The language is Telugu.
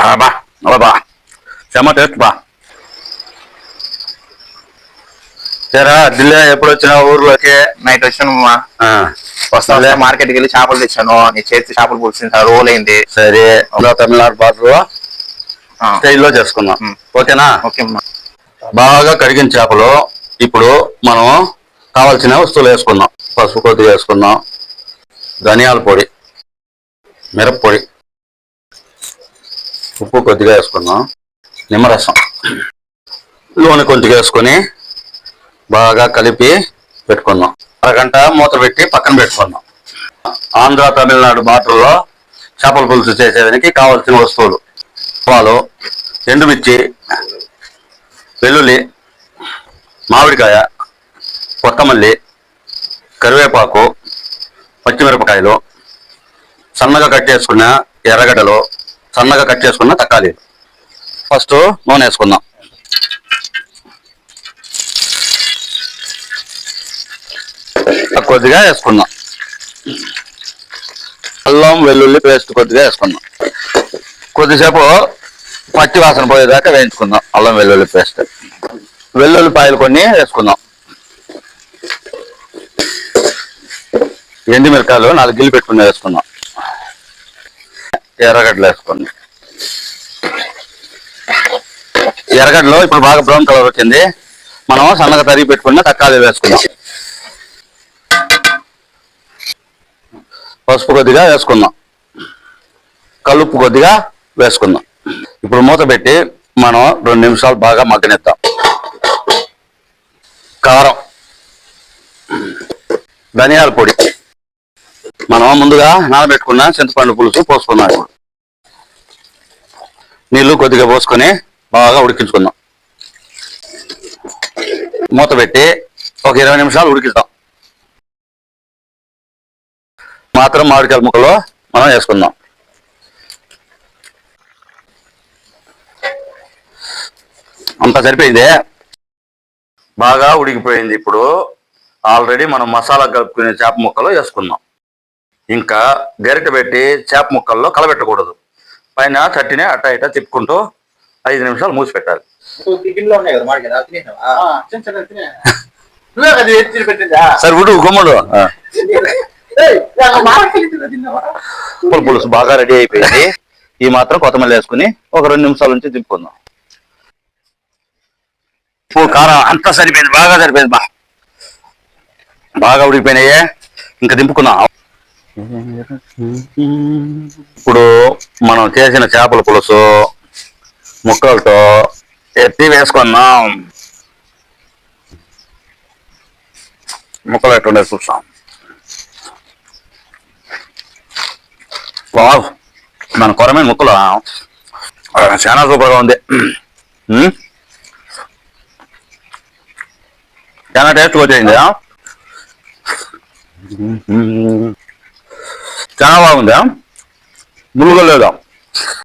బా బా చెమ్మ టేస్ట్ బా. సరే ఢిల్లీ ఎప్పుడు వచ్చినా ఊర్లోకి? నైట్ వచ్చాను. వస్తా మార్కెట్కి వెళ్ళి చేపలు తెచ్చాను. నీ చేతి చేపలు పులిసింది రోల్ అయింది. సరే తమిళనాడు బార్డర్ స్టైల్లో చేసుకుందాం. ఓకేనా? ఓకే. బాగా కడిగిన చేపలు ఇప్పుడు మనం కావాల్సిన వస్తువులు వేసుకుందాం. పసుపు కొద్దిగా వేసుకుందాం, ధనియాల పొడి, మిరప్పొడి, ఉప్పు కొద్దిగా వేసుకుందాం, నిమ్మరసం, నూనె కొద్దిగా వేసుకొని బాగా కలిపి పెట్టుకుందాం. అరగంట మూత పెట్టి పక్కన పెట్టుకుందాం. ఆంధ్ర తమిళనాడు బార్డర్లో చేపల పులుసు చేసేదానికి కావాల్సిన వస్తువులు: పాలు, ఎండుమిర్చి, వెల్లుల్లి, మామిడికాయ, కొత్తమల్లి, కరివేపాకు, పచ్చిమిరపకాయలు, సన్నగా కట్ చేసుకున్న ఎర్రగడ్డలు, సన్నగా కట్ చేసుకున్న తక్కాలి. ఫస్ట్ నూనె వేసుకుందాం. కొద్దిగా వేసుకుందాం. అల్లం వెల్లుల్లి పేస్ట్ కొద్దిగా వేసుకుందాం. కొద్దిసేపు పచ్చి వాసన పోయేదాకా వేయించుకుందాం. అల్లం వెల్లుల్లి పేస్ట్, వెల్లుల్లిపాయలు కొన్ని వేసుకుందాం. ఎండుమిరకాయలు 4 గిల్లి పెట్టుకుని వేసుకుందాం. ఎర్రగడ్డలు వేసుకుందాం. ఎర్రగడ్డలో ఇప్పుడు బాగా బ్రౌన్ కలర్ వచ్చింది. మనం సన్నగా తరిగి పెట్టుకున్న తక్కాలి వేసుకుందాం. పసుపు కొద్దిగా వేసుకుందాం. కలుపు కొద్దిగా వేసుకుందాం. ఇప్పుడు మూత పెట్టి మనం 2 నిమిషాలు బాగా మగ్గనిద్దాం. కారం, ధనియాల పొడి, మనం ముందుగా నానబెట్టుకున్న చింతపండు పులుసు పోసుకుందాం. ఇప్పుడు నీళ్లు కొద్దిగా పోసుకొని బాగా ఉడికించుకుందాం. మూత పెట్టి ఒక 20 నిమిషాలు ఉడికిద్దాం. మాత్రం మామిడికాయల ముక్కలు మనం వేసుకుందాం. అంతా సరిపోయింది, బాగా ఉడికిపోయింది. ఇప్పుడు ఆల్రెడీ మనం మసాలా కలుపుకునే చేప ముక్కలు వేసుకుందాం. ఇంకా గరిటె పెట్టి చేప ముక్కల్లో కలబెట్టకూడదు. పైన చట్టిని అట్ట ఇట్ట తిప్పుకుంటూ 5 నిమిషాలు మూసి పెట్టాలి. సరే ఉడు గుమ్మడు. పులుసు బాగా రెడీ అయిపోయింది. ఈ మాత్రం కొత్తమల్లి వేసుకుని ఒక 2 నిమిషాల నుంచి తిప్పుకుందాం. ఉప్పు కారం అంతా సరిపోయింది, బాగా సరిపోయింది. బాగా ఉడికిపోయినాయే, ఇంకా దింపుకుందాం. ఇప్పుడు మనం చేసిన చేపల పులుసు ముక్కలతో ఎత్తి వేసుకుందాం. ముక్కలు ఎట్టుండే చూస్తాం. వావ్, మన కొరమైన ముక్కలు చాలా సూపర్గా ఉంది. చాలా టేస్ట్ వచ్చేసింది. చాలా బాగుందా? ములుగలేదా?